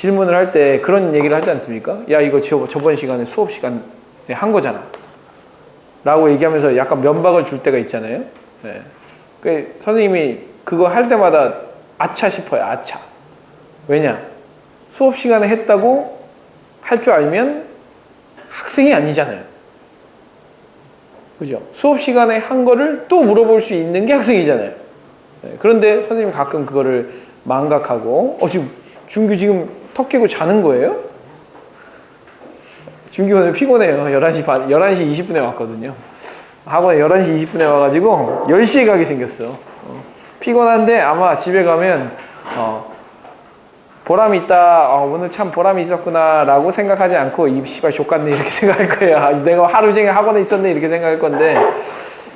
질문을 할 때 그런 얘기를 하지 않습니까? 야, 이거 저번 시간에 수업 시간에 한 거잖아 라고 얘기하면서 약간 면박을 줄 때가 있잖아요. 네. 그 선생님이 그거 할 때마다 아차 싶어요. 아차. 왜냐? 수업 시간에 했다고 할 줄 알면 학생이 아니잖아요. 그죠? 수업 시간에 한 거를 또 물어볼 수 있는 게 학생이잖아요. 네. 그런데 선생님이 가끔 그거를 망각하고 지금 준규 지금 턱 깨고 자는 거예요? 준규 오늘 피곤해요. 11시 20분에 왔거든요. 학원에 11시 20분에 와가지고 10시에 가게 생겼어. 피곤한데 아마 집에 가면 보람이 있다. 오늘 참 보람이 있었구나 라고 생각하지 않고 이 씨발 족같네 이렇게 생각할 거예요. 내가 하루 종일 학원에 있었네 이렇게 생각할 건데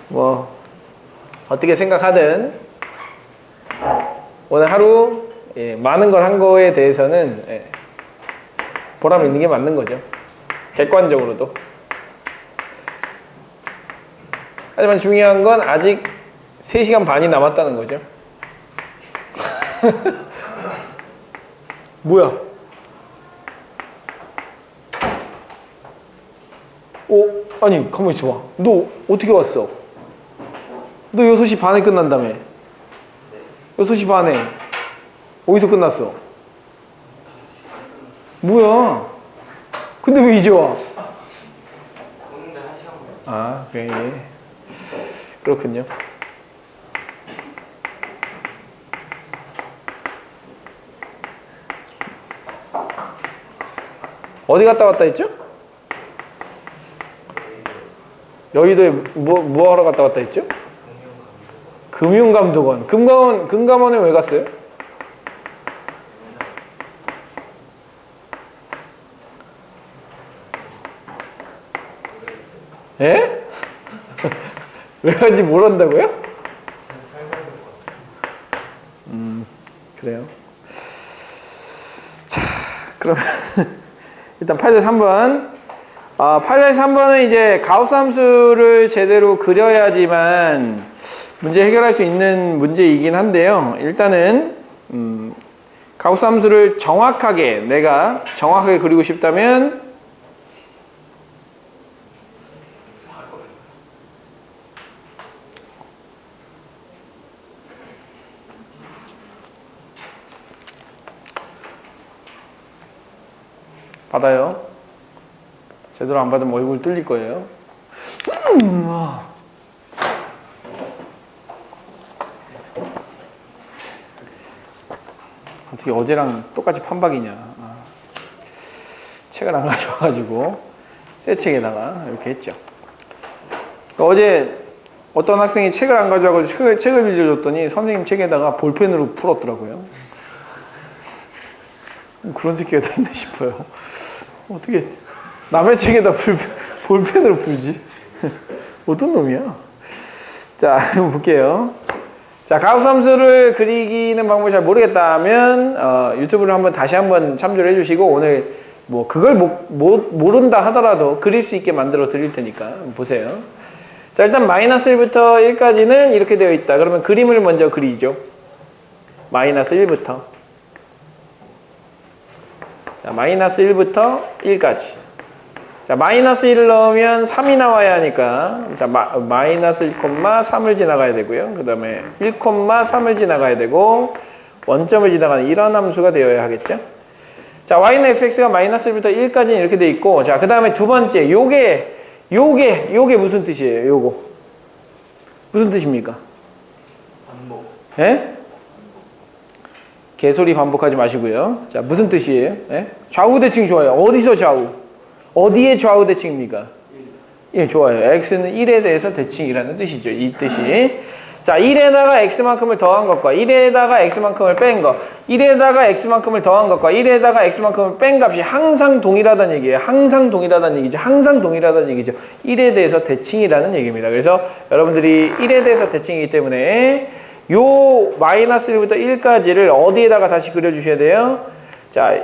뭐 어떻게 생각하든 오늘 하루 많은 걸 한 거에 대해서는 보람 있는 게 맞는 거죠. 객관적으로도. 하지만 중요한 건 아직 3시간 반이 남았다는 거죠. 뭐야? 아니 가만히 있어봐. 너 어떻게 왔어? 너 6시 반에 끝난다며. 6시 반에 어디서 끝났어? 뭐야? 근데 왜 이제 와? 그래. 그렇군요. 어디 갔다 왔다 했죠? 여의도에 뭐 하러 갔다 왔다 했죠? 금융감독원. 금감원에 왜 갔어요? 에? 왜 간지 모른다고요? 그래요. 자, 그러면 일단 8-3번. 8-3번은 이제 가우스 함수를 제대로 그려야지만 문제 해결할 수 있는 문제이긴 한데요. 일단은 가우스 함수를 내가 정확하게 그리고 싶다면 받아요. 제대로 안 받으면 얼굴 뚫릴 거예요. 어떻게 어제랑 똑같이 판박이냐. 책을 안 가져와가지고 새 책에다가 이렇게 했죠. 그러니까 어제 어떤 학생이 책을 안 가져와가지고 책을 빌려줬더니 선생님 책에다가 볼펜으로 풀었더라고요. 그런 새끼가 다 있나 싶어요. 어떻게 남의 책에다 볼펜으로 풀지? 어떤 놈이야? 자, 한번 볼게요. 자, 가우스 함수를 그리기는 방법을 잘 모르겠다면 유튜브를 다시 한번 참조를 해주시고 오늘 뭐 그걸 모른다 하더라도 그릴 수 있게 만들어 드릴 테니까 보세요. 자, 일단 -1부터 1까지는 이렇게 되어 있다. 그러면 그림을 먼저 그리죠. -1부터. 자, -1부터 1까지. 자, -1을 넣으면 3이 나와야 하니까, 자, -1,3을 지나가야 되고요. 그 다음에 1,3을 지나가야 되고, 원점을 지나가는 이런 함수가 되어야 하겠죠. 자, y는 fx가 -1부터 1까지는 이렇게 돼 있고, 자, 그 다음에 두 번째, 요게 무슨 뜻이에요? 요거. 무슨 뜻입니까? 반복. 예? 개소리 반복하지 마시고요. 자, 무슨 뜻이에요? 예? 좌우 대칭 좋아요. 어디서 좌우? 어디에 좌우 대칭입니까? 예, 좋아요. x는 1에 대해서 대칭이라는 뜻이죠. 이 뜻이. 자, 1에다가 x만큼을 더한 것과 1에다가 x만큼을 뺀 것, 1에다가 x만큼을 더한 것과 1에다가 x만큼을 뺀 값이 항상 동일하다는 얘기예요. 항상 동일하다는 얘기죠. 항상 동일하다는 얘기죠. 1에 대해서 대칭이라는 얘기입니다. 그래서 여러분들이 1에 대해서 대칭이기 때문에 요 -1부터 1까지를 어디에다가 다시 그려주셔야 돼요? 자,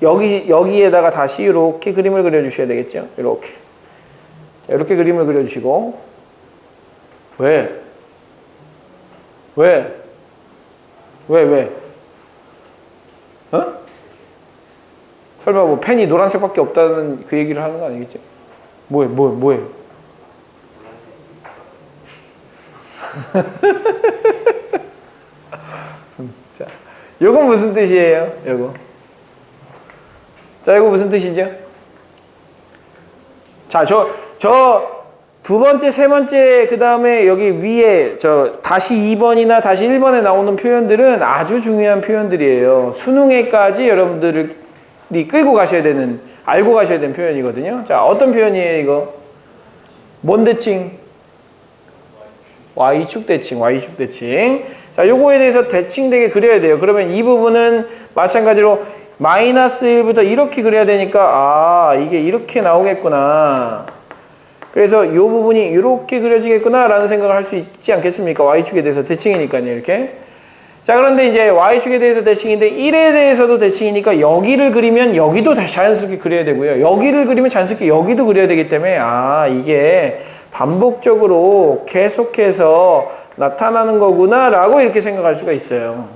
여기에다가 다시 이렇게 그림을 그려주셔야 되겠죠? 이렇게. 자, 이렇게 그림을 그려주시고, 왜? 어? 설마 뭐 펜이 노란색밖에 없다는 그 얘기를 하는 거 아니겠죠? 뭐예요? 자, 요건 무슨 뜻이에요? 요거. 자, 이거 무슨 뜻이죠? 자, 저 두 번째, 세 번째, 그 다음에 여기 위에 다시 2번이나 다시 1번에 나오는 표현들은 아주 중요한 표현들이에요. 수능에까지 여러분들이 끌고 가셔야 되는, 알고 가셔야 되는 표현이거든요. 자, 어떤 표현이에요, 이거? 뭔 대칭? Y축 대칭, Y축 대칭. 자, 요거에 대해서 대칭되게 그려야 돼요. 그러면 이 부분은 마찬가지로 마이너스 1부터 이렇게 그려야 되니까, 이게 이렇게 나오겠구나. 그래서 이 부분이 이렇게 그려지겠구나 라는 생각을 할 수 있지 않겠습니까? Y축에 대해서 대칭이니까요, 이렇게. 자, 그런데 이제 Y축에 대해서 대칭인데 1에 대해서도 대칭이니까 여기를 그리면 여기도 자연스럽게 그려야 되고요. 여기를 그리면 자연스럽게 여기도 그려야 되기 때문에 이게 반복적으로 계속해서 나타나는 거구나 라고 이렇게 생각할 수가 있어요.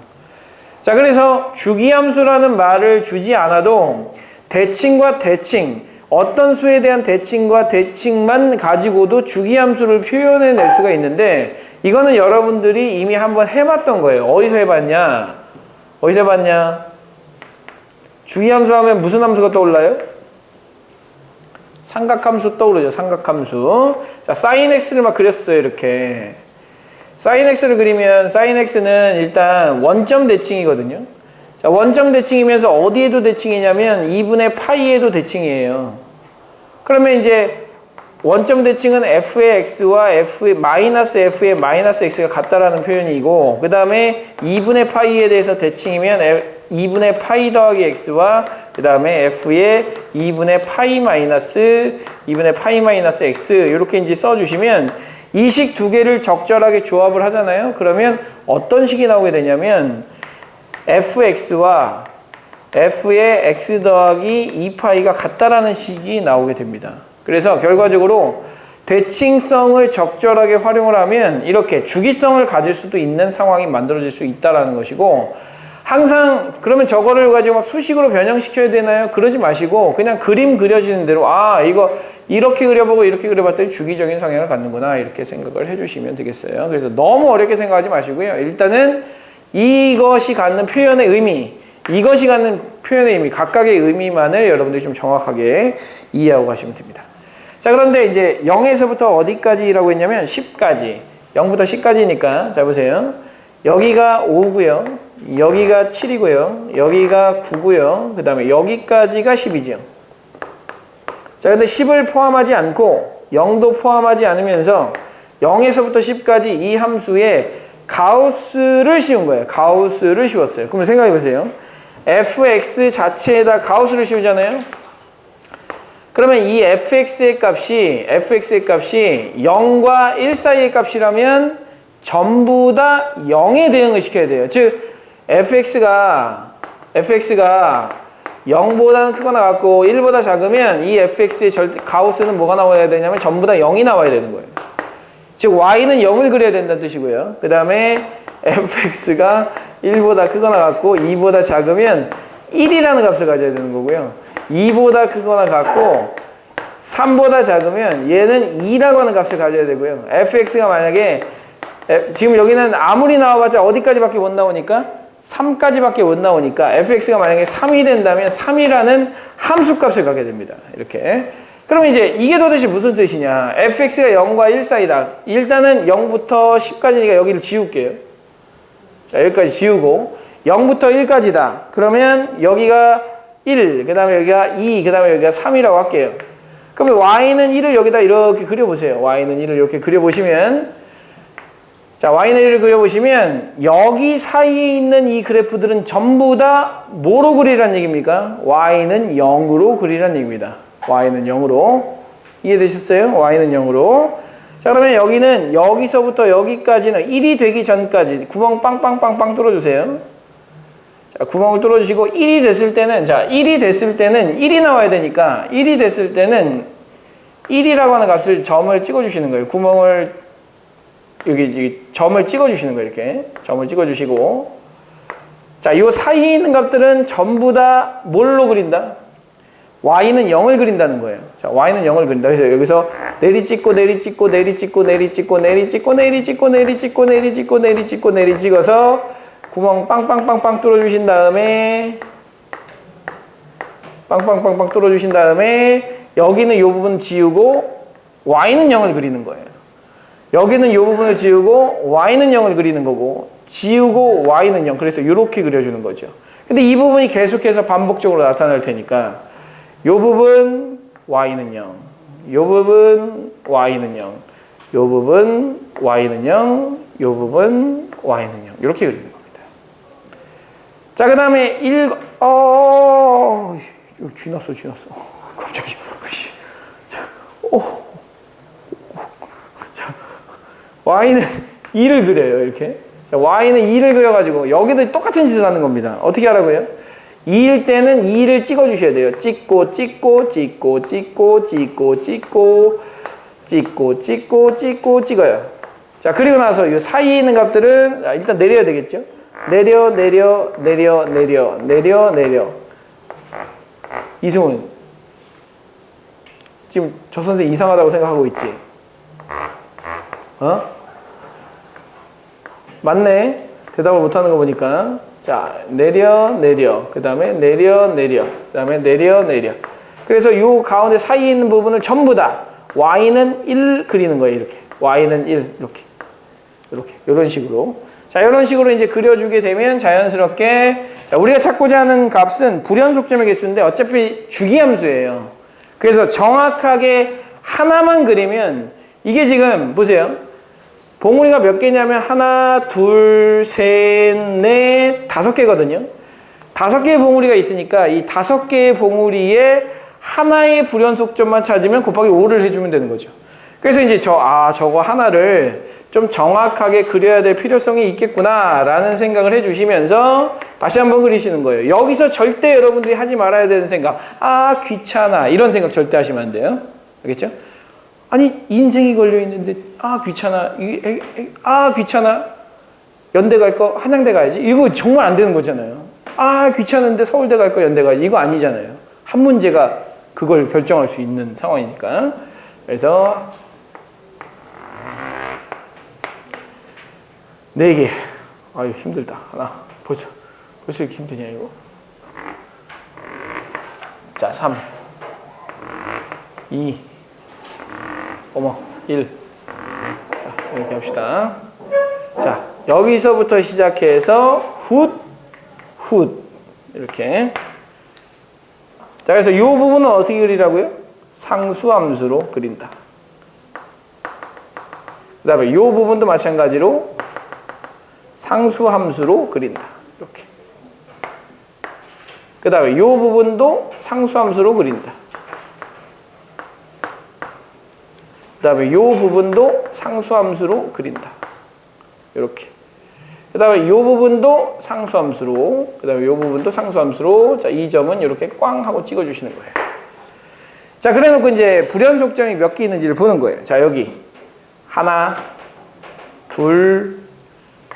자, 그래서 주기함수라는 말을 주지 않아도 대칭과 대칭, 어떤 수에 대한 대칭과 대칭만 가지고도 주기함수를 표현해낼 수가 있는데 이거는 여러분들이 이미 한번 해봤던 거예요. 어디서 해봤냐? 주기함수 하면 무슨 함수가 떠올라요? 삼각함수 떠오르죠. 삼각함수. 자, sin x를 막 그렸어요. 이렇게. sin x를 그리면 sin x는 일단 원점 대칭이거든요. 자, 원점 대칭이면서 어디에도 대칭이냐면 2분의 파이에도 대칭이에요. 그러면 이제 원점 대칭은 f의 x와 마이너스 f의 마이너스 x가 같다라는 표현이고, 그 다음에 2분의 파이에 대해서 대칭이면 2분의 파이 더하기 x와 그 다음에 f의 2분의 파이 마이너스 x 이렇게 이제 써주시면 이 식 두 개를 적절하게 조합을 하잖아요. 그러면 어떤 식이 나오게 되냐면 fx와 f의 x 더하기 2파이가 같다라는 식이 나오게 됩니다. 그래서 결과적으로 대칭성을 적절하게 활용을 하면 이렇게 주기성을 가질 수도 있는 상황이 만들어질 수 있다는 것이고, 항상 그러면 저거를 가지고 막 수식으로 변형시켜야 되나요? 그러지 마시고 그냥 그림 그려지는 대로 이거 이렇게 그려보고 이렇게 그려봤더니 주기적인 성향을 갖는구나 이렇게 생각을 해주시면 되겠어요. 그래서 너무 어렵게 생각하지 마시고요. 일단은 이것이 갖는 표현의 의미, 각각의 의미만을 여러분들이 좀 정확하게 이해하고 가시면 됩니다. 자, 그런데 이제 0에서부터 어디까지라고 했냐면 10까지. 0부터 10까지니까 자 보세요. 여기가 5고요. 여기가 7이고요. 여기가 9고요. 그 다음에 여기까지가 10이죠. 자, 근데 10을 포함하지 않고 0도 포함하지 않으면서 0에서부터 10까지 이 함수에 가우스를 씌운 거예요. 가우스를 씌웠어요. 그러면 생각해 보세요. fx 자체에다 가우스를 씌우잖아요. 그러면 이 fx의 값이 0과 1 사이의 값이라면 전부 다 0에 대응을 시켜야 돼요. 즉 fx가 0보다는 크거나 같고 1보다 작으면 이 fx의 가우스는 뭐가 나와야 되냐면 전부 다 0이 나와야 되는 거예요. 즉 y는 0을 그려야 된다는 뜻이고요. 그 다음에 fx가 1보다 크거나 같고 2보다 작으면 1이라는 값을 가져야 되는 거고요. 2보다 크거나 같고 3보다 작으면 얘는 2라고 하는 값을 가져야 되고요. fx가 만약에 지금 여기는 아무리 나와봤자 어디까지밖에 못 나오니까 3까지밖에 못 나오니까 fx가 만약에 3이 된다면 3이라는 함수값을 갖게 됩니다. 이렇게. 그러면 이제 이게 도대체 무슨 뜻이냐? fx가 0과 1 사이다. 일단은 0부터 10까지니까 여기를 지울게요. 자, 여기까지 지우고 0부터 1까지다. 그러면 여기가 1, 그 다음에 여기가 2, 그 다음에 여기가 3이라고 할게요. 그러면 y는 1을 여기다 이렇게 그려보세요. y는 1을 이렇게 그려보시면, 자, y는 1을 그려보시면 여기 사이에 있는 이 그래프들은 전부 다 뭐로 그리라는 얘기입니까? y는 0으로 그리라는 얘기입니다. y는 0으로. 이해되셨어요? y는 0으로. 자, 그러면 여기는 여기서부터 여기까지는 1이 되기 전까지 구멍 빵빵빵빵 뚫어주세요. 자, 구멍을 뚫어주시고 1이 됐을 때는, 자, 1이 됐을 때는 1이 나와야 되니까 1이 됐을 때는 1이라고 하는 값을 점을 찍어주시는 거예요. 구멍을 여기 점을 찍어주시는 거예요. 이렇게 점을 찍어주시고, 자, 이 사이에 있는 값들은 전부 다 뭘로 그린다? y는 0을 그린다는 거예요. 자, y는 0을 그린다. 그래서 여기서 내리찍고 내리찍고 내리찍고 내리찍고 내리찍고 내리찍고 내리찍고 내리찍고 내리찍고 내리찍어서 구멍 빵빵빵빵 뚫어주신 다음에 빵빵빵빵 뚫어주신 다음에 여기는 이 부분 지우고 y는 0을 그리는 거예요. 여기는 이 부분을 지우고 y는 0을 그리는 거고 지우고 y는 0. 그래서 이렇게 그려주는 거죠. 근데 이 부분이 계속해서 반복적으로 나타날 테니까 이 부분 y는 0, 이 부분 y는 0, 이 부분 y는 0, 이 부분 y는 0 이렇게 그리는 겁니다. 자, 그 다음에 쥐났어. 갑자기. 자, y는 2를 그려요, 이렇게. 자, y는 2를 그려가지고 여기도 똑같은 짓을 하는 겁니다. 어떻게 하라고요? 2일 때는 2를 찍어주셔야 돼요. 찍고 찍어요. 자, 그리고 나서 이 사이에 있는 값들은 일단 내려야 되겠죠? 내려. 이승훈. 지금 저 선생 이상하다고 생각하고 있지? 어? 맞네. 대답을 못하는 거 보니까. 자, 내려. 그 다음에 내려. 그 다음에 내려. 그래서 이 가운데 사이에 있는 부분을 전부 다 y는 1 그리는 거예요. 이렇게. y는 1. 이렇게. 이런 식으로. 자, 이런 식으로 이제 그려주게 되면 자연스럽게 자, 우리가 찾고자 하는 값은 불연속점의 개수인데 어차피 주기함수예요. 그래서 정확하게 하나만 그리면 이게 지금 보세요. 봉우리가 몇 개냐면 하나, 둘, 셋, 넷, 5개거든요. 5개의 봉우리가 있으니까 이 5개의 봉우리에 하나의 불연속점만 찾으면 곱하기 5를 해주면 되는 거죠. 그래서 이제 저거 하나를 좀 정확하게 그려야 될 필요성이 있겠구나 라는 생각을 해주시면서 다시 한번 그리시는 거예요. 여기서 절대 여러분들이 하지 말아야 되는 생각, 귀찮아 이런 생각 절대 하시면 안 돼요. 알겠죠? 아니 인생이 걸려있는데 귀찮아 귀찮아 연대 갈 거 한양대 가야지 이거 정말 안 되는 거잖아요. 귀찮은데 서울대 갈 거 연대 가야지 이거 아니잖아요. 한 문제가 그걸 결정할 수 있는 상황이니까. 그래서 4개 아유 힘들다. 하나 벌써 이렇게 힘드냐 이거. 자 3 2 1 자, 이렇게 합시다. 자, 여기서부터 시작해서 훗 이렇게. 자, 그래서 이 부분은 어떻게 그리라고요? 상수함수로 그린다. 그 다음에 이 부분도 마찬가지로 상수함수로 그린다. 이렇게. 그 다음에 이 부분도 상수함수로 그린다. 그 다음에 이 부분도 상수함수로 그린다. 이렇게. 그 다음에 이 부분도 상수함수로, 그 다음에 이 부분도 상수함수로, 자, 이 점은 이렇게 꽝 하고 찍어주시는 거예요. 자, 그래 놓고 이제 불연속점이 몇 개 있는지를 보는 거예요. 자, 여기. 하나, 둘,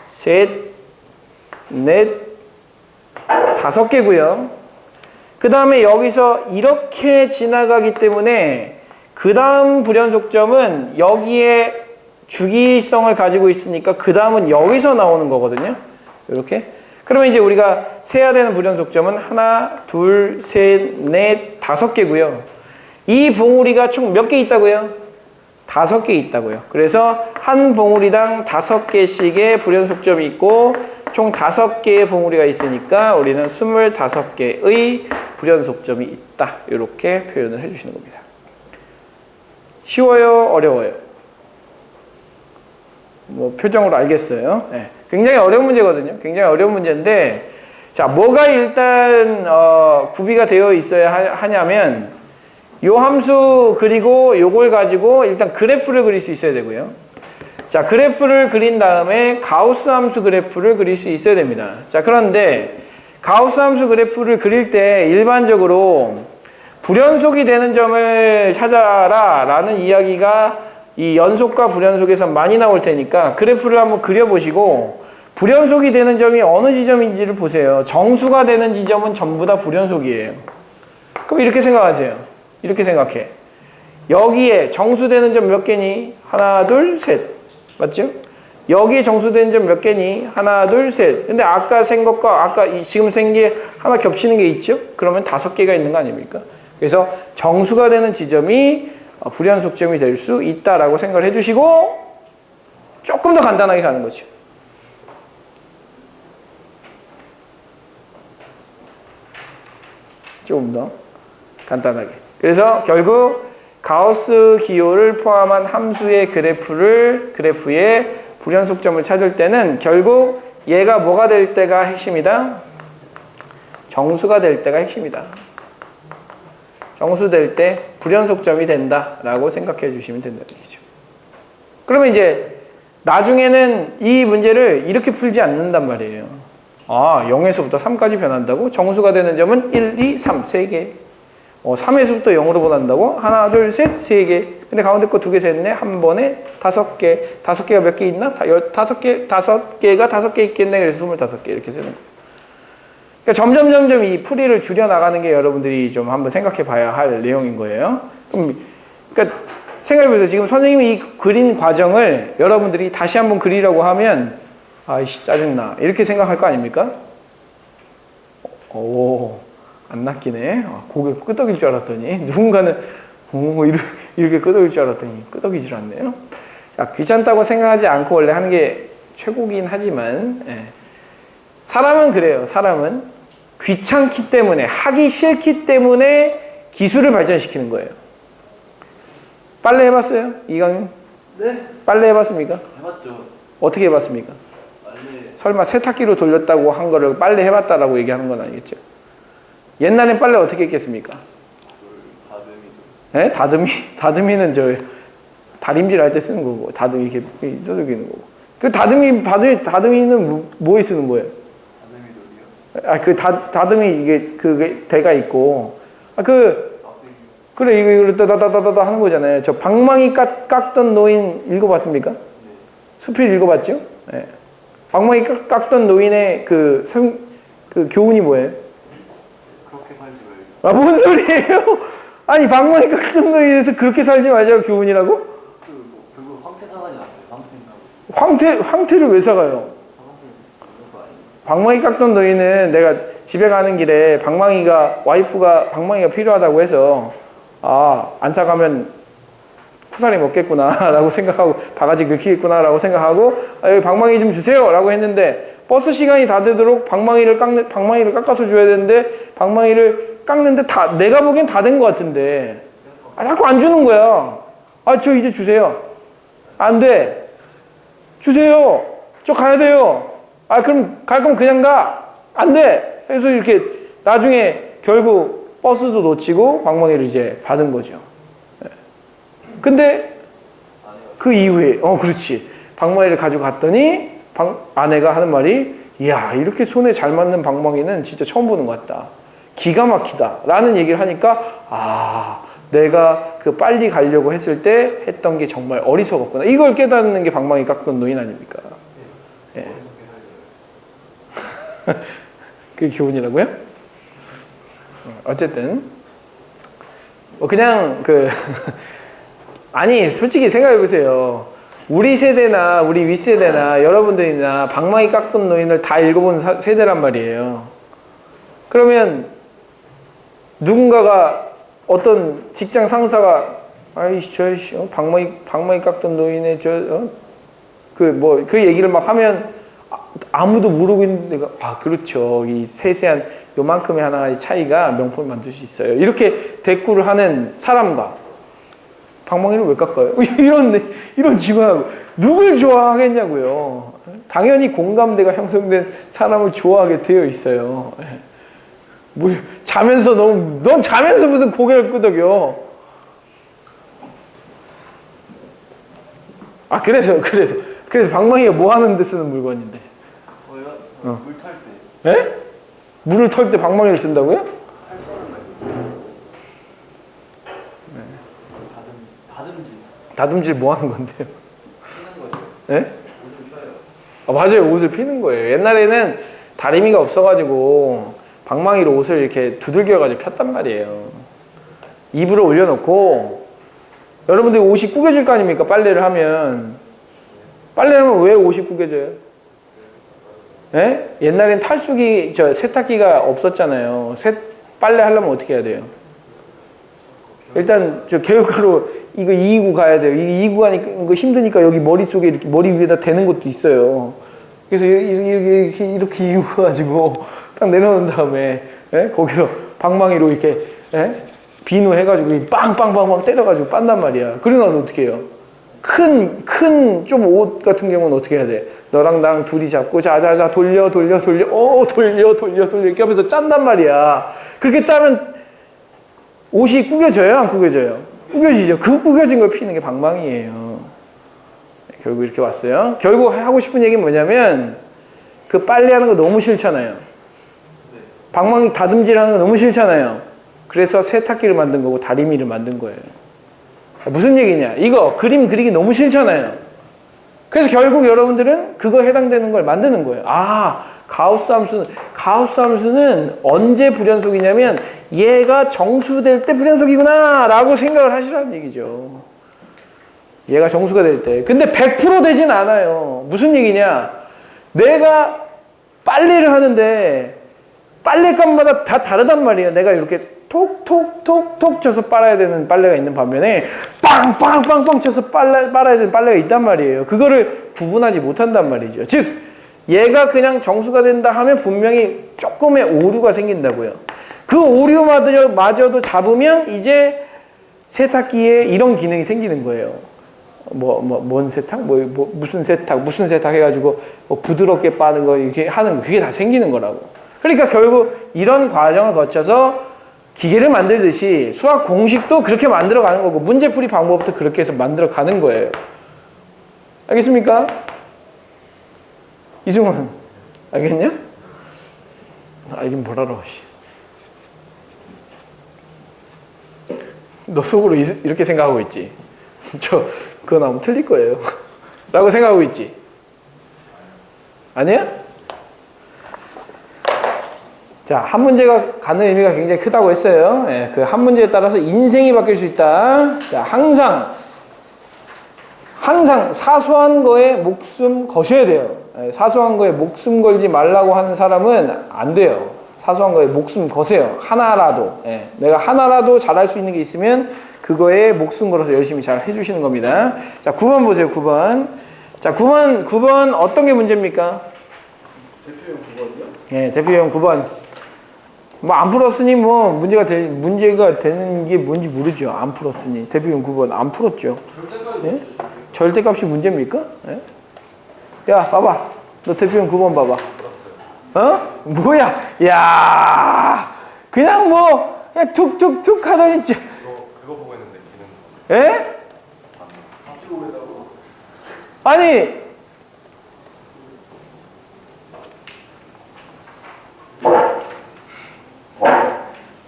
셋, 넷, 5개고요. 그 다음에 여기서 이렇게 지나가기 때문에 그 다음 불연속점은 여기에 주기성을 가지고 있으니까 그 다음은 여기서 나오는 거거든요. 이렇게. 그러면 이제 우리가 세야 되는 불연속점은 하나, 둘, 셋, 넷, 5개고요. 이 봉우리가 총 몇 개 있다고요? 5개 있다고요. 그래서 한 봉우리당 5개씩의 불연속점이 있고 총 5개의 봉우리가 있으니까 우리는 25개의 불연속점이 있다. 이렇게 표현을 해주시는 겁니다. 쉬워요? 어려워요? 뭐 표정으로 알겠어요. 네. 굉장히 어려운 문제거든요. 굉장히 어려운 문제인데 자, 뭐가 일단 구비가 되어 있어야 하냐면 요 함수 그리고 요걸 가지고 일단 그래프를 그릴 수 있어야 되고요. 자, 그래프를 그린 다음에 가우스 함수 그래프를 그릴 수 있어야 됩니다. 자, 그런데 가우스 함수 그래프를 그릴 때 일반적으로 불연속이 되는 점을 찾아라 라는 이야기가 이 연속과 불연속에서 많이 나올 테니까 그래프를 한번 그려보시고 불연속이 되는 점이 어느 지점인지를 보세요. 정수가 되는 지점은 전부 다 불연속이에요. 그럼 이렇게 생각하세요. 이렇게 생각해. 여기에 정수되는 점 몇 개니? 하나, 둘, 셋. 맞죠? 여기에 정수되는 점 몇 개니? 하나, 둘, 셋. 근데 아까 생 것과 아까 지금 생 게 하나 겹치는 게 있죠? 그러면 5개가 있는 거 아닙니까? 그래서 정수가 되는 지점이 불연속점이 될 수 있다라고 생각을 해주시고 조금 더 간단하게 가는 거죠. 조금 더 간단하게. 그래서 결국 가우스 기호를 포함한 함수의 그래프의 불연속점을 찾을 때는 결국 얘가 뭐가 될 때가 핵심이다? 정수가 될 때가 핵심이다. 정수될 때 불연속점이 된다라고 생각해 주시면 된다는 얘기죠. 그러면 이제 나중에는 이 문제를 이렇게 풀지 않는단 말이에요. 0에서부터 3까지 변한다고? 정수가 되는 점은 1, 2, 3, 3개. 3에서부터 0으로 변한다고? 하나, 둘, 셋, 3개. 근데 가운데 거 2개, 셋, 넷, 한 번에 5개. 5개가 몇 개 있나? 5개, 5개가 5개 있겠네. 그래서 25개 이렇게 쓰는 거예요. 그러니까 점점 이 풀이를 줄여나가는 게 여러분들이 좀 한번 생각해 봐야 할 내용인 거예요. 그러니까 생각해보세요. 지금 선생님이 이 그린 과정을 여러분들이 다시 한번 그리라고 하면 아이씨 짜증나 이렇게 생각할 거 아닙니까? 안 낚이네. 고개 끄덕일 줄 알았더니 누군가는 이렇게 끄덕일 줄 알았더니 끄덕이질 않네요. 자, 귀찮다고 생각하지 않고 원래 하는 게 최고긴 하지만 사람은 그래요. 사람은 귀찮기 때문에 하기 싫기 때문에 기술을 발전시키는 거예요. 빨래 해봤어요? 이강윤? 네? 빨래 해봤습니까? 해봤죠. 어떻게 해봤습니까? 빨래. 설마 세탁기로 돌렸다고 한 거를 빨래 해봤다라고 얘기하는 건 아니겠죠? 옛날엔 빨래 어떻게 했겠습니까? 다듬이도. 다듬이? 다듬이는 다림질 할 때 쓰는 거고, 다듬이 이렇게 두들기는 거고. 그 다듬이는 뭐에 쓰는 거예요? 다듬이돌이요? 다듬이 그게 대가 있고, 그래, 이거 따다다다다 하는 거잖아요. 저 방망이 깎던 노인 읽어봤습니까? 네. 수필 읽어봤죠? 네. 방망이 깎던 노인의 그 교훈이 뭐예요? 그렇게 살지 말고. 뭔 소리예요? 아니, 방망이 깎던 노인에서 그렇게 살지 말자고 교훈이라고? 결국 황태 사가지 않았어요. 황태를 왜 사가요? 방망이 깎던 노인은 내가 집에 가는 길에 와이프가 방망이가 필요하다고 해서 안 사가면 쿠사리 먹겠구나 라고 생각하고 바가지 긁히겠구나 라고 생각하고 여기 방망이 좀 주세요 라고 했는데 버스 시간이 다 되도록 방망이를 깎아서 줘야 되는데 방망이를 깎는데 내가 보기엔 다 된 것 같은데 자꾸 안 주는 거야. 저 이제 주세요. 안 돼. 주세요. 저 가야 돼요. 그럼 갈 거면 그냥 가. 안 돼. 그래서 이렇게 나중에 결국 버스도 놓치고 방망이를 이제 받은 거죠. 근데 그 이후에 그렇지. 방망이를 가지고 갔더니 아내가 하는 말이 이야 이렇게 손에 잘 맞는 방망이는 진짜 처음 보는 것 같다. 기가 막히다 라는 얘기를 하니까 내가 빨리 가려고 했을 때 했던 게 정말 어리석었구나. 이걸 깨닫는 게 방망이 깎던 노인 아닙니까? 예. 그게 교훈이라고요? 어쨌든 그냥 아니 솔직히 생각해보세요. 우리 세대나 우리 윗세대나 여러분들이나 방망이 깎던 노인을 다 읽어본 세대란 말이에요. 그러면 누군가가 어떤 직장 상사가 방망이 깎던 노인의 그 얘기를 막 하면 아무도 모르고 있는데 그렇죠. 이 세세한 요만큼의 하나의 차이가 명품을 만들 수 있어요. 이렇게 대꾸를 하는 사람과 방망이를 왜 깎아요? 이런 직원하고 누굴 좋아하겠냐고요. 당연히 공감대가 형성된 사람을 좋아하게 되어 있어요. 자면서 넌 자면서 무슨 고개를 끄덕여. 그래서 방망이가 뭐 하는데 쓰는 물건인데? 물 탈 때. 예? 물을 털 때 방망이를 쓴다고요? 탈 써는 거예요. 다듬질. 다듬질 뭐 하는 건데요? 피는 거죠. 예? 옷을 펴요. 맞아요. 옷을 피는 거예요. 옛날에는 다리미가 없어가지고 방망이로 옷을 이렇게 두들겨가지고 폈단 말이에요. 이불을 올려놓고 여러분들이 옷이 구겨질 거 아닙니까? 빨래를 하면. 빨래를 하면 왜 옷이 구겨져요? 예? 옛날엔 탈수기, 세탁기가 없었잖아요. 빨래 하려면 어떻게 해야 돼요? 일단 개울가루 이거 이기고 가야 돼요. 이기고 가니까 이거 힘드니까 여기 머릿속에 이렇게 머리 위에다 대는 것도 있어요. 그래서 이렇게 이기고 가지고 딱 내려놓은 다음에 거기서 방망이로 이렇게 비누 해가지고 빵빵빵빵 때려가지고 빤단 말이야. 그러고 나서 어떻게 해요? 큰 좀 옷 같은 경우는 어떻게 해야 돼? 너랑 나랑 둘이 잡고 자자자 돌려 돌려 이렇게 하면서 짠단 말이야. 그렇게 짜면 옷이 구겨져요? 안 구겨져요? 구겨지죠. 그 구겨진 걸 피는 게 방망이에요. 결국 이렇게 왔어요. 결국 하고 싶은 얘기는 뭐냐면 그 빨래하는 거 너무 싫잖아요. 방망이 다듬질하는 거 너무 싫잖아요. 그래서 세탁기를 만든 거고 다리미를 만든 거예요. 무슨 얘기냐? 이거 그림 그리기 너무 싫잖아요. 그래서 결국 여러분들은 그거 해당되는 걸 만드는 거예요. 아, 가우스 함수는 언제 불연속이냐면 얘가 정수될 때 불연속이구나 라고 생각을 하시라는 얘기죠. 얘가 정수가 될 때. 근데 100% 되진 않아요. 무슨 얘기냐? 내가 빨래를 하는데 빨래감마다 다 다르단 말이에요. 내가 이렇게 톡톡톡톡 쳐서 빨아야 되는 빨래가 있는 반면에 빵빵빵빵 쳐서 빨아야 되는 빨래가 있단 말이에요. 그거를 구분하지 못한단 말이죠. 즉 얘가 그냥 정수가 된다 하면 분명히 조금의 오류가 생긴다고요. 그 오류마저도 잡으면 이제 세탁기에 이런 기능이 생기는 거예요. 뭔 세탁? 무슨 세탁 해가지고 부드럽게 빠는 거 이렇게 하는 거 그게 다 생기는 거라고. 그러니까 결국 이런 과정을 거쳐서 기계를 만들듯이 수학 공식도 그렇게 만들어 가는 거고 문제풀이 방법도 그렇게 해서 만들어 가는 거예요. 알겠습니까? 이승훈 알겠냐? 알긴 뭘 알아. 너 속으로 이렇게 생각하고 있지? 그거 나오면 틀릴 거예요 라고 생각하고 있지? 아니야? 자, 한 문제가 갖는 의미가 굉장히 크다고 했어요. 그 한 문제에 따라서 인생이 바뀔 수 있다. 자, 항상 사소한 거에 목숨 거셔야 돼요. 사소한 거에 목숨 걸지 말라고 하는 사람은 안 돼요. 사소한 거에 목숨 거세요. 하나라도. 내가 하나라도 잘할 수 있는 게 있으면 그거에 목숨 걸어서 열심히 잘 해주시는 겁니다. 자, 9번 보세요. 9번. 자, 9번 어떤 게 문제입니까? 대표형 9번이요? 네, 대표형 9번. 안 풀었으니 문제가 되는 게 뭔지 모르죠. 안 풀었으니. 대표형 9번 안 풀었죠. 예? 절대값이 문제입니까? 예? 야, 봐봐. 너 대표형 9번 봐봐. 뭐야? 야, 그냥 그냥 툭툭툭 하더니 진짜. 그거 보고 있는데 기능. 예? 밥 찍고 있다고? 아니.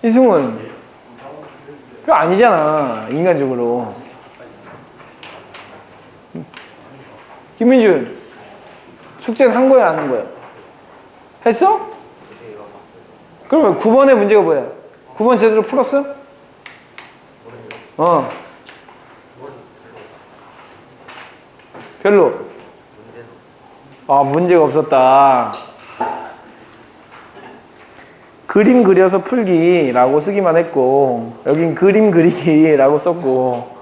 이승훈, 그거 아니잖아, 인간적으로. 김민준, 숙제는 한 거야, 안 한 거야? 했어? 그러면 9번의 문제가 뭐야? 9번 제대로 풀었어? 별로? 문제가 없었다. 그림 그려서 풀기라고 쓰기만 했고 여긴 그림 그리기라고 썼고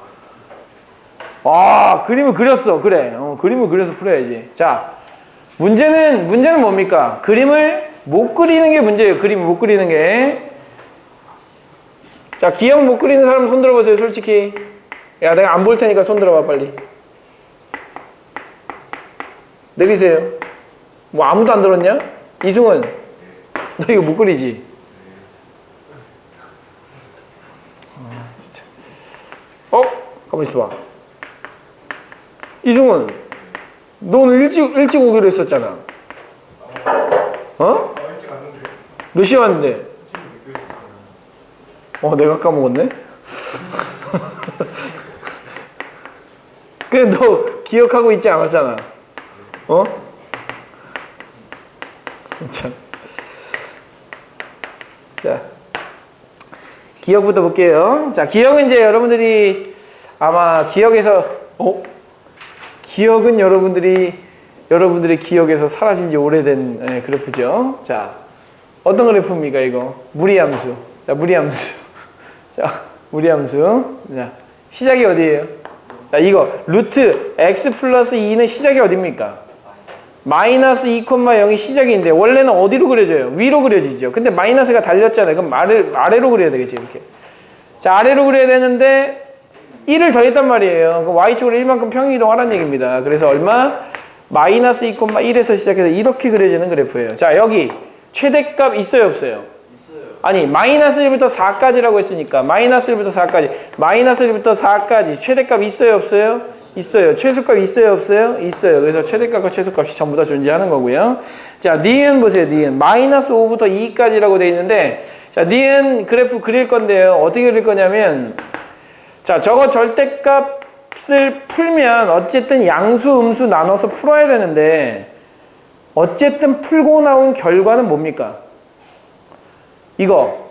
그림을 그렸어. 그래. 그림을 그려서 풀어야지. 자, 문제는 뭡니까? 그림을 못 그리는 게 문제예요. 그림을 못 그리는 게. 자, 기억 못 그리는 사람 손 들어보세요. 솔직히. 야, 내가 안 볼 테니까 손 들어봐 빨리. 내리세요. 아무도 안 들었냐? 이승훈, 너 이거 못 그리지? 진짜. 가만히 있어봐. 이승훈, 너 오늘 일찍 오기로 했었잖아. 일찍 왔는데. 몇 시에 왔는데? 내가 까먹었네? 근데 너 기억하고 있지 않았잖아. 참. 자, 기억부터 볼게요. 자, 기억은 이제 여러분들이 아마 기억에서 기억은 여러분들의 기억에서 사라진 지 오래된 그래프죠. 자, 어떤 그래프입니까, 이거? 무리함수. 자, 무리함수. 자, 무리함수. 자, 시작이 어디예요? 자, 이거 루트 x 플러스 2는 시작이 어디입니까? 마이너스 2,0이 시작인데 원래는 어디로 그려져요? 위로 그려지죠. 근데 마이너스가 달렸잖아요. 그럼 아래로 그려야 되겠지, 이렇게. 자, 아래로 그려야 되는데 1을 더했단 말이에요. 그럼 y축으로 1만큼 평행이동하라는 얘기입니다. 그래서 얼마? 마이너스 2,1에서 시작해서 이렇게 그려지는 그래프예요. 자, 여기 최대값 있어요, 없어요? 있어요. 아니, 마이너스 1부터 4까지라고 했으니까 마이너스 1부터 4까지 마이너스 1부터 4까지 최대값 있어요, 없어요? 있어요. 최소값 있어요, 없어요? 있어요. 그래서 최대값과 최소값이 전부 다 존재하는 거고요. 자, 니은 보세요, 니은. 마이너스 5부터 2까지라고 돼 있는데, 자, 니은 그래프 그릴 건데요. 어떻게 그릴 거냐면, 자, 저거 절대값을 풀면 어쨌든 양수, 음수 나눠서 풀어야 되는데, 어쨌든 풀고 나온 결과는 뭡니까? 이거.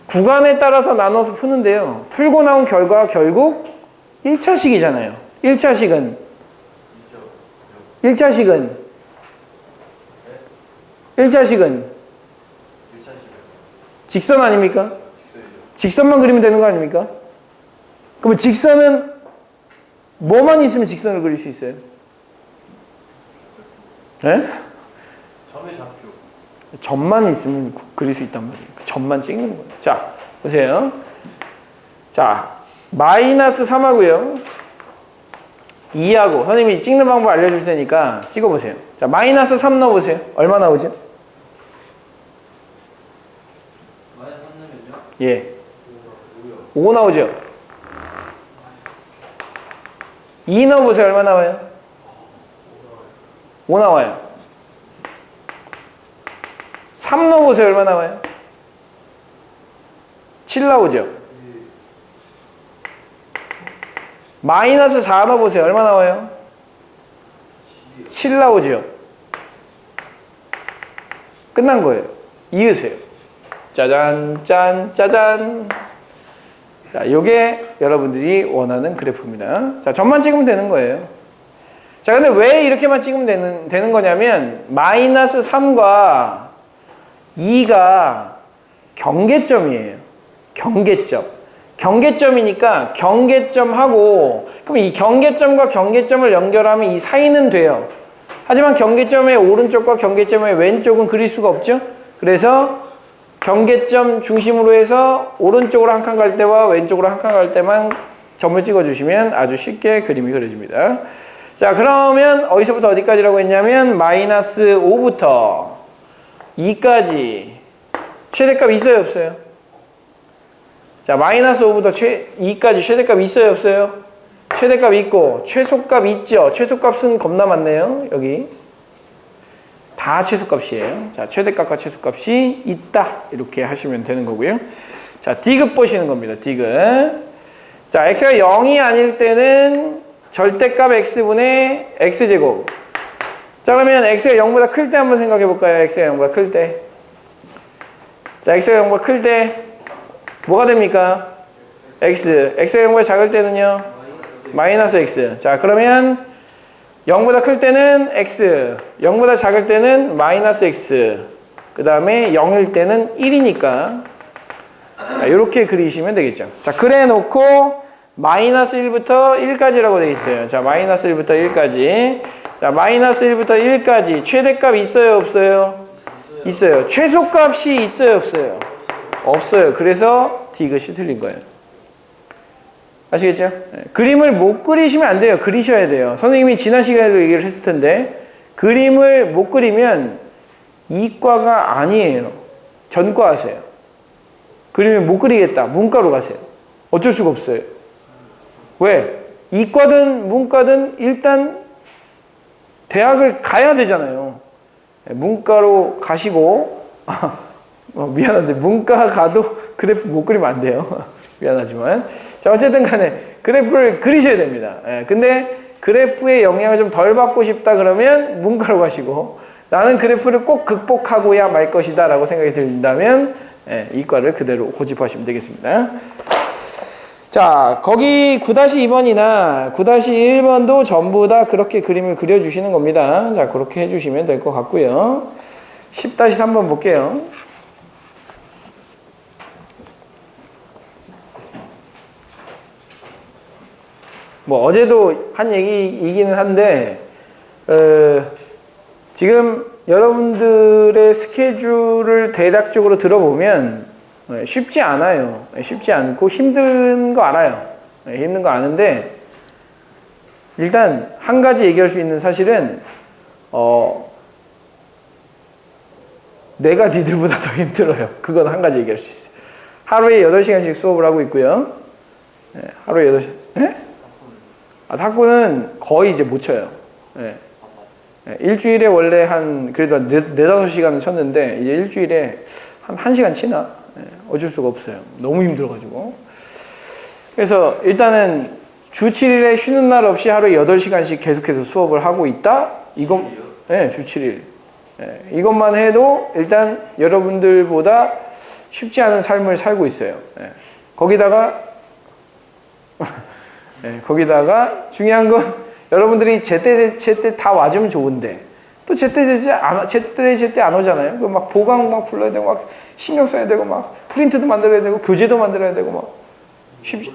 구간에 따라서 나눠서 푸는데요. 풀고 나온 결과가 결국 1차식이잖아요. 1차식은 직선 아닙니까? 직선만 그리면 되는 거 아닙니까? 그러면 직선은 뭐만 있으면 직선을 그릴 수 있어요? 네? 점의 좌표. 점만 있으면 그릴 수 있단 말이에요. 그 점만 찍는 거예요. 자, 보세요. 자, 마이너스 3하고요. 2하고 선생님이 찍는 방법 알려줄 테니까 찍어보세요. 자, 마이너스 3 넣어보세요. 얼마 나오죠? 마이너스 3 넣으면요? 예. 5 나오죠? 2 넣어보세요. 얼마 나와요? 5 나와요. 3 넣어보세요. 얼마 나와요? 7 나오죠? 마이너스 4 넣어보세요. 얼마 나와요? 7 나오죠? 끝난 거예요. 이으세요. 짜잔, 짠, 짜잔. 자, 요게 여러분들이 원하는 그래프입니다. 자, 점만 찍으면 되는 거예요. 자, 근데 왜 이렇게만 찍으면 되는 거냐면, 마이너스 3과 2가 경계점이에요. 경계점. 경계점이니까 경계점하고, 그럼 이 경계점과 경계점을 연결하면 이 사이는 돼요. 하지만 경계점의 오른쪽과 경계점의 왼쪽은 그릴 수가 없죠. 그래서 경계점 중심으로 해서 오른쪽으로 한 칸 갈 때와 왼쪽으로 한 칸 갈 때만 점을 찍어주시면 아주 쉽게 그림이 그려집니다. 자, 그러면 어디서부터 어디까지라고 했냐면 마이너스 5부터 2까지 최대값 있어요, 없어요? 자, 마이너스 5부터 2까지 최대값 있어요, 없어요? 최대값 있고 최소값 있죠? 최소값은 겁나 많네요. 여기 다 최소값이에요. 자, 최대값과 최소값이 있다. 이렇게 하시면 되는 거고요. 자, 디귿 보시는 겁니다. 디귿. 자, x가 0이 아닐 때는 절대값 x분의 x제곱. 자, 그러면 x가 0보다 클 때 한번 생각해 볼까요? x가 0보다 클 때. 자, x가 0보다 클 때 뭐가 됩니까? x가 0보다 작을 때는요? 마이너스 x. 자, 그러면 0보다 클 때는 x, 0보다 작을 때는 마이너스 x, 그 다음에 0일 때는 1이니까 이렇게 그리시면 되겠죠. 자, 그래 놓고 마이너스 1부터 1까지라고 되어 있어요. 자, 마이너스 1부터 1까지. 자, 마이너스 1부터 1까지 최대값 있어요, 없어요? 있어요. 최소값이 있어요, 없어요? 없어요. 그래서 디귿이 틀린 거예요. 아시겠죠? 네. 그림을 못 그리시면 안 돼요. 그리셔야 돼요. 선생님이 지난 시간에도 얘기를 했을 텐데 그림을 못 그리면 이과가 아니에요. 전과 하세요. 그림을 못 그리겠다. 문과로 가세요. 어쩔 수가 없어요. 왜? 이과든 문과든 일단 대학을 가야 되잖아요. 문과로 가시고 미안한데 문과 가도 그래프 못 그리면 안 돼요. 미안하지만. 자, 어쨌든 간에 그래프를 그리셔야 됩니다. 근데 그래프의 영향을 좀 덜 받고 싶다 그러면 문과로 가시고 나는 그래프를 꼭 극복하고야 말 것이다 라고 생각이 든다면 예, 이과를 그대로 고집하시면 되겠습니다. 자, 거기 9-2번이나 9-1번도 전부 다 그렇게 그림을 그려주시는 겁니다. 자, 그렇게 해주시면 될 것 같고요. 10-3번 볼게요. 뭐 어제도 한 얘기이기는 한데 지금 여러분들의 스케줄을 대략적으로 들어보면 쉽지 않아요. 쉽지 않고 힘든 거 알아요. 힘든 거 아는데 일단 한 가지 얘기할 수 있는 사실은 내가 니들보다 더 힘들어요. 그건 한 가지 얘기할 수 있어요. 하루에 8시간씩 수업을 하고 있고요. 하루에 8시간. 탁구는 거의 이제 못 쳐요. 일주일에 원래 그래도 4-5시간은 쳤는데 이제 일주일에 한 1시간 치나? 어쩔 수가 없어요. 너무 힘들어가지고. 그래서 일단은 주 7일에 쉬는 날 없이 하루에 8시간씩 계속해서 수업을 하고 있다? 주 7일. 이것만 해도 일단 여러분들보다 쉽지 않은 삶을 살고 있어요. 거기다가 중요한 건 여러분들이 제때 다 와주면 좋은데 또 제때 안 오잖아요. 그 막 보강 막 불러야 되고 막 신경 써야 되고 막 프린트도 만들어야 되고 교재도 만들어야 되고 막 쉽지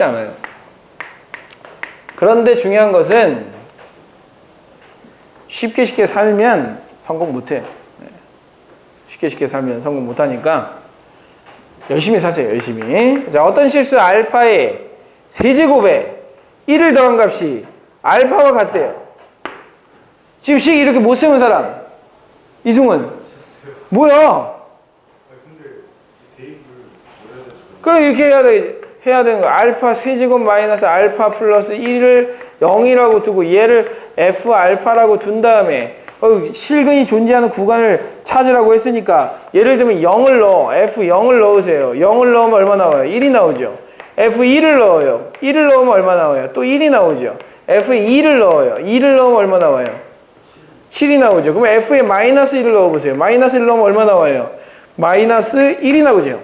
않아요. 그런데 중요한 것은 쉽게 살면 성공 못해. 쉽게 살면 성공 못하니까 열심히 사세요. 열심히. 자, 어떤 실수 알파의 세제곱에 1을 더한 값이 알파와 같대요. 지금 식 이렇게 못 세운 사람 이승훈 뭐야? 그럼 이렇게 해야 되는 거야. 알파 세제곱 마이너스 알파 플러스 1을 0이라고 두고 얘를 f 알파라고 둔 다음에 실근이 존재하는 구간을 찾으라고 했으니까 예를 들면 0을 넣어. f0을 넣으세요. 0을 넣으면 얼마 나와요? 1이 나오죠. f2를 넣어요. 1을 넣으면 얼마 나와요? 또 1이 나오죠. f2를 넣어요. 2를 넣으면 얼마 나와요? 7이 나오죠. 그럼 f에 마이너스 1을 넣어보세요. 마이너스 1을 넣으면 얼마 나와요? 마이너스 1이 나오죠.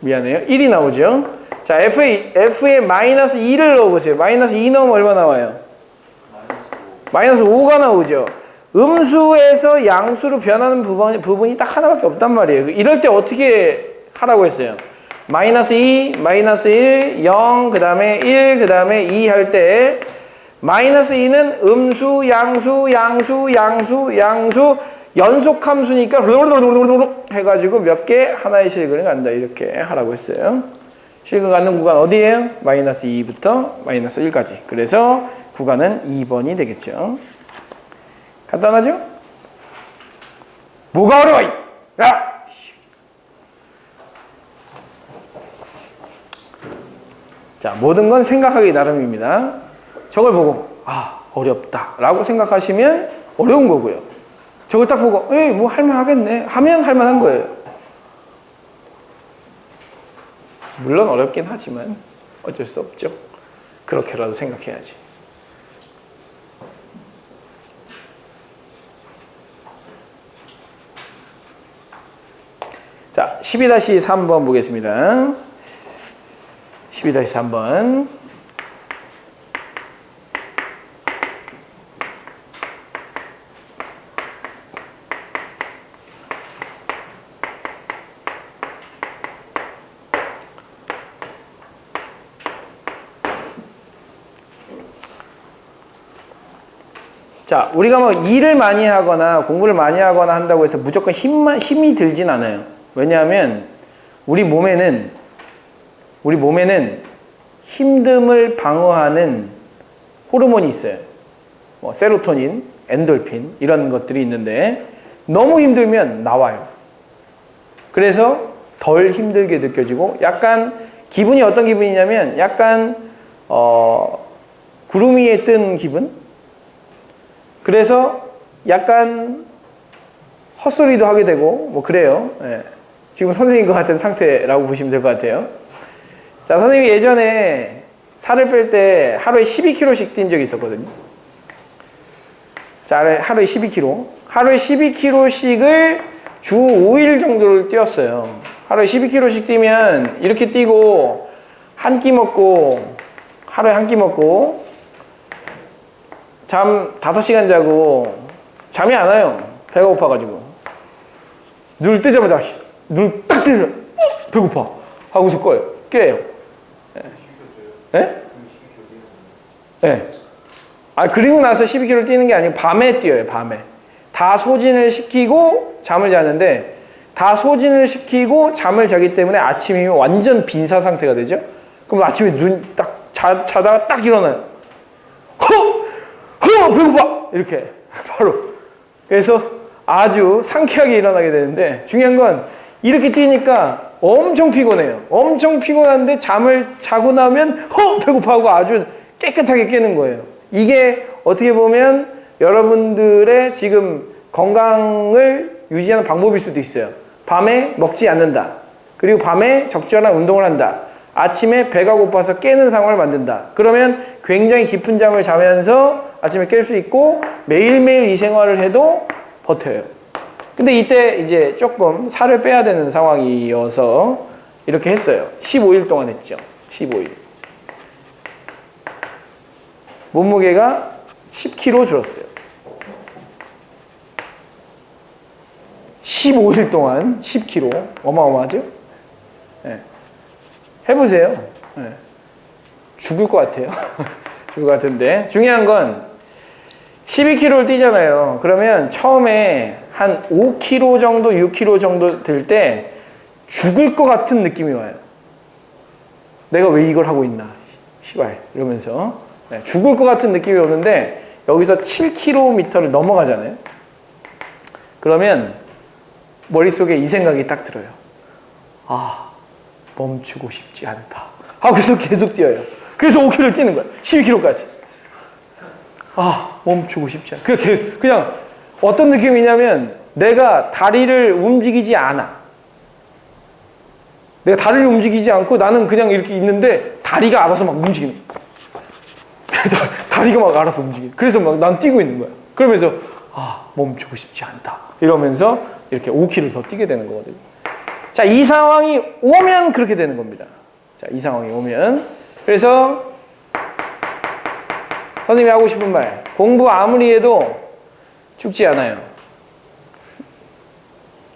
미안해요. 1이 나오죠. 자, f에 마이너스 2를 넣어보세요. 마이너스 2 넣으면 얼마 나와요? 마이너스 5가 나오죠. 음수에서 양수로 변하는 부분이 딱 하나밖에 없단 말이에요. 이럴 때 어떻게 하라고 했어요? 마이너스 2, 마이너스 1, 0, 그 다음에 1, 그 다음에 2 할 때 마이너스 2는 음수, 양수 연속함수니까 해가지고 몇 개 하나의 실근을 간다. 이렇게 하라고 했어요. 실근 갖는 구간 어디예요? 마이너스 2부터 마이너스 1까지. 그래서 구간은 2번이 되겠죠. 간단하죠? 뭐가 어려워? 야! 자, 모든 건 생각하기 나름입니다. 저걸 보고 어렵다 라고 생각하시면 어려운 거고요. 저걸 딱 보고 뭐 할만하겠네 하면 할만한 거예요. 물론 어렵긴 하지만 어쩔 수 없죠. 그렇게라도 생각해야지. 자, 12-3번 보겠습니다. 12-3번. 자, 우리가 뭐 일을 많이 하거나 공부를 많이 하거나 한다고 해서 무조건 힘이 들진 않아요. 왜냐하면 우리 몸에는 힘듦을 방어하는 호르몬이 있어요. 뭐 세로토닌, 엔돌핀 이런 것들이 있는데 너무 힘들면 나와요. 그래서 덜 힘들게 느껴지고 약간 기분이 어떤 기분이냐면 약간 구름 위에 뜬 기분? 그래서 약간 헛소리도 하게 되고 뭐 그래요. 예. 지금 선생님 것 같은 상태라고 보시면 될 것 같아요. 자, 선생님이 예전에 살을 뺄 때 하루에 12kg씩 뛴 적이 있었거든요. 자, 하루에 12km. 하루에 12km씩을 주 5일 정도를 뛰었어요. 하루에 12km씩 뛰면 이렇게 뛰고 한 끼 먹고 하루에 한 끼 먹고 잠 5시간 자고 잠이 안 와요. 배가 고파가지고 눈을 뜨자마자 눈을 딱 뜨면 배고파 하고서 깨요. 예? 예. 아, 그리고 나서 12km 뛰는 게 아니고 밤에 뛰어요. 밤에 다 소진을 시키고 잠을 자는데 다 소진을 시키고 잠을 자기 때문에 아침이면 완전 빈사 상태가 되죠. 그럼 아침에 눈 딱 자다가 딱 일어나요. 배고파! 이렇게 바로. 그래서 아주 상쾌하게 일어나게 되는데 중요한 건 이렇게 뛰니까 엄청 피곤해요. 엄청 피곤한데 잠을 자고 나면 배고파 하고 아주 깨끗하게 깨는 거예요. 이게 어떻게 보면 여러분들의 지금 건강을 유지하는 방법일 수도 있어요. 밤에 먹지 않는다. 그리고 밤에 적절한 운동을 한다. 아침에 배가 고파서 깨는 상황을 만든다. 그러면 굉장히 깊은 잠을 자면서 아침에 깰 수 있고 매일매일 이 생활을 해도 버텨요. 근데 이때 이제 조금 살을 빼야 되는 상황이어서 이렇게 했어요. 15일 동안 했죠. 15일. 몸무게가 10kg 줄었어요. 15일 동안 10kg. 어마어마하죠? 네. 해보세요. 네. 죽을 것 같아요. 죽을 것 같은데. 중요한 건 12km를 뛰잖아요. 그러면 처음에 한 5km 정도, 6km 정도 될 때 죽을 것 같은 느낌이 와요. 내가 왜 이걸 하고 있나. 시발. 이러면서. 네. 죽을 것 같은 느낌이 오는데 여기서 7km를 넘어가잖아요. 그러면 머릿속에 이 생각이 딱 들어요. 아, 멈추고 싶지 않다. 하고서 계속 뛰어요. 그래서 5km를 뛰는 거예요. 12km까지. 아, 멈추고 싶지 않다. 그냥 어떤 느낌이냐면 내가 다리를 움직이지 않아. 내가 다리를 움직이지 않고 나는 그냥 이렇게 있는데 다리가 알아서 막 움직이는 거야. 다리가 막 알아서 움직이는 거야. 그래서 막 난 뛰고 있는 거야. 그러면서 아, 멈추고 싶지 않다. 이러면서 이렇게 5km를 더 뛰게 되는 거거든요. 자, 이 상황이 오면 그렇게 되는 겁니다. 자, 이 상황이 오면. 그래서 선생님이 하고 싶은 말. 공부 아무리 해도 죽지 않아요.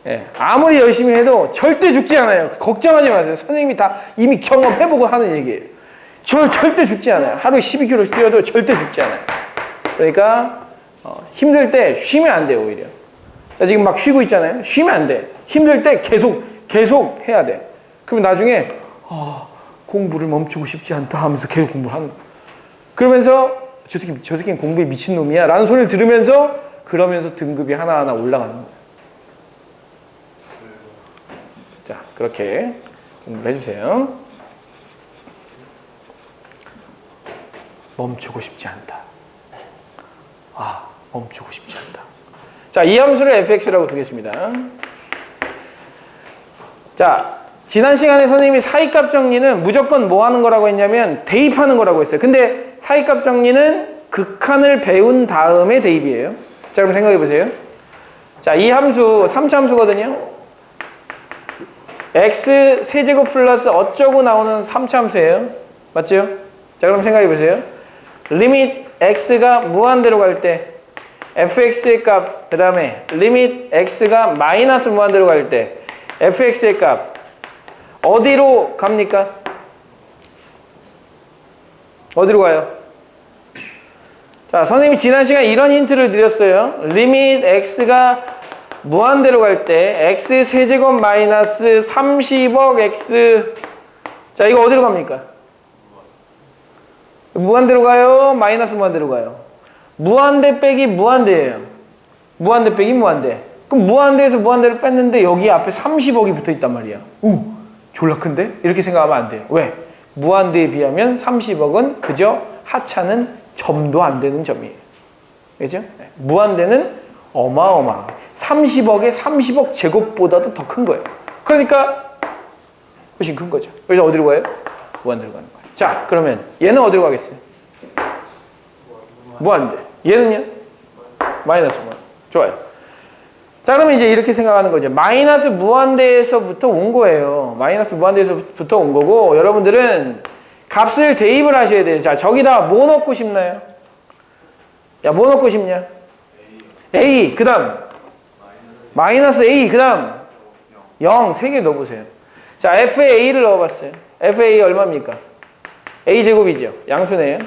예, 아무리 열심히 해도 절대 죽지 않아요. 걱정하지 마세요. 선생님이 다 이미 경험해보고 하는 얘기예요. 절대 죽지 않아요. 하루에 12km씩 뛰어도 절대 죽지 않아요. 그러니까 힘들 때 쉬면 안 돼요. 오히려. 자, 지금 막 쉬고 있잖아요. 쉬면 안 돼. 힘들 때 계속 해야 돼. 그러면 나중에 공부를 멈추고 싶지 않다 하면서 계속 공부를 하는 거야. 그러면서 저 새끼는 공부에 미친놈이야 라는 소리를 들으면서 그러면서 등급이 하나하나 올라가는 거야. 자, 그렇게 공부를 해주세요. 멈추고 싶지 않다. 아, 멈추고 싶지 않다. 자, 이 함수를 fx라고 쓰겠습니다. 자, 지난 시간에 선생님이 사이값 정리는 무조건 뭐 하는 거라고 했냐면 대입하는 거라고 했어요. 근데 사이값 정리는 극한을 배운 다음에 대입이에요. 자, 그럼 생각해 보세요. 자, 이 함수 3차 함수거든요. x 세제곱 플러스 어쩌고 나오는 3차 함수예요. 맞죠? 자, 그럼 생각해 보세요. 리밋 x가 무한대로 갈 때 fx의 값, 그 다음에 리밋 x가 마이너스 무한대로 갈 때 fx의 값 어디로 갑니까? 어디로 가요? 자, 선생님이 지난 시간에 이런 힌트를 드렸어요. 리밋 x가 무한대로 갈 때 x 세제곱 마이너스 30억 x. 자, 이거 어디로 갑니까? 무한대로 가요? 마이너스 무한대로 가요? 무한대 빼기 무한대예요. 무한대 빼기 무한대. 그럼 무한대에서 무한대를 뺐는데 여기 앞에 30억이 붙어 있단 말이야. 오, 졸라 큰데? 이렇게 생각하면 안 돼요. 왜? 무한대에 비하면 30억은 그저 하찮은 점도 안 되는 점이에요. 그죠? 무한대는 어마어마. 30억에 30억 제곱보다도 더 큰 거예요. 그러니까 훨씬 큰 거죠. 그래서 어디로 가요? 무한대로 가는 거예요. 자, 그러면 얘는 어디로 가겠어요? 무한대. 얘는요? 마이너스 무한. 좋아요. 자, 그러면 이제 이렇게 생각하는 거죠. 마이너스 무한대에서부터 온 거예요. 마이너스 무한대에서부터 온 거고, 여러분들은 값을 대입을 하셔야 돼요. 자, 저기다 뭐 넣고 싶나요? 야, 뭐 넣고 싶냐? A. 그 다음. 마이너스 A. 그 다음. 0. 3개 넣어보세요. 자, F에 A를 넣어봤어요. FA 얼마입니까? A 제곱이죠. 양수네요.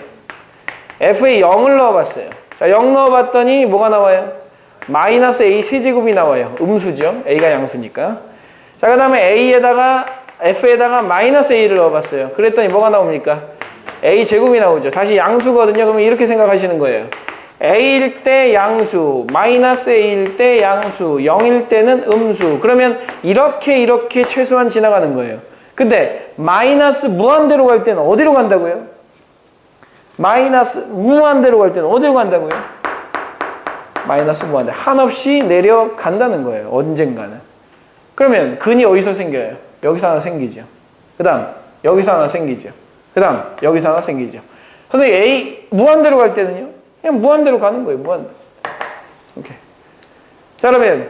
F에 0을 넣어봤어요. 자, 0 넣어봤더니 뭐가 나와요? 마이너스 A 세제곱이 나와요. 음수죠. A가 양수니까. 자, 그 다음에 A에다가 F에다가 마이너스 A를 넣어봤어요. 그랬더니 뭐가 나옵니까? A 제곱이 나오죠. 다시 양수거든요. 그러면 이렇게 생각하시는 거예요. A일 때 양수, 마이너스 A일 때 양수, 0일 때는 음수. 그러면 이렇게 최소한 지나가는 거예요. 근데 마이너스 무한대로 갈 때는 어디로 간다고요? 마이너스 무한대로 갈 때는 어디로 간다고요? 마이너스 무한대. 한없이 내려간다는 거예요. 언젠가는. 그러면 근이 어디서 생겨요? 여기서 하나 생기죠. 그 다음 여기서 하나 생기죠. 그 다음 여기서 하나 생기죠. 선생님 A 무한대로 갈 때는요? 그냥 무한대로 가는 거예요. 무한대로. 오케이. 자, 그러면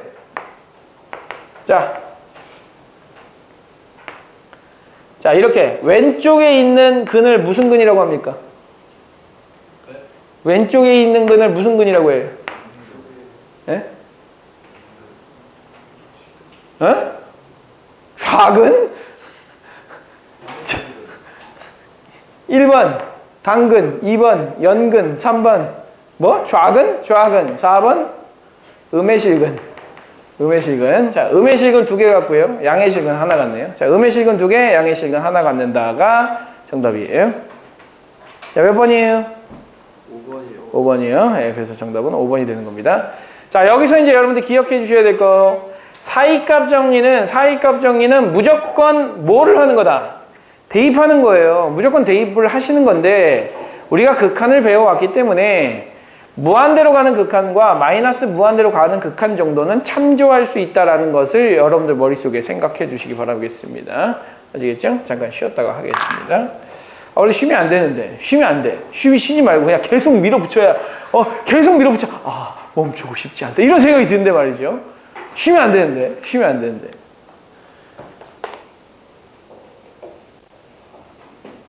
자, 이렇게 왼쪽에 있는 근을 무슨 근이라고 합니까? 왼쪽에 있는 근을 무슨 근이라고 해요? 예? 어? 좌근? 1번 당근, 2번 연근, 3번 뭐? 좌근? 4번 음의 실근. 자, 음의 실근 2개 같고요. 양의 실근 하나 같네요. 자, 음의 실근 2개, 양의 실근 하나 갖는다가 정답이에요. 자, 몇 번이에요? 5번이요. 예, 그래서 정답은 5번이 되는 겁니다. 자, 여기서 이제 여러분들 기억해 주셔야 될 거, 사이값 정리는 무조건 뭐를 하는 거다? 대입하는 거예요. 무조건 대입을 하시는 건데, 우리가 극한을 배워왔기 때문에 무한대로 가는 극한과 마이너스 무한대로 가는 극한 정도는 참조할 수 있다는 것을 여러분들 머릿속에 생각해 주시기 바라겠습니다. 아시겠죠? 잠깐 쉬었다가 하겠습니다. 원래 쉬면 안 되는데, 쉬면 안 돼. 쉬지 말고 그냥 계속 밀어붙여야, 계속 밀어붙여. 멈추고 싶지 않다. 이런 생각이 드는데 말이죠. 쉬면 안 되는데.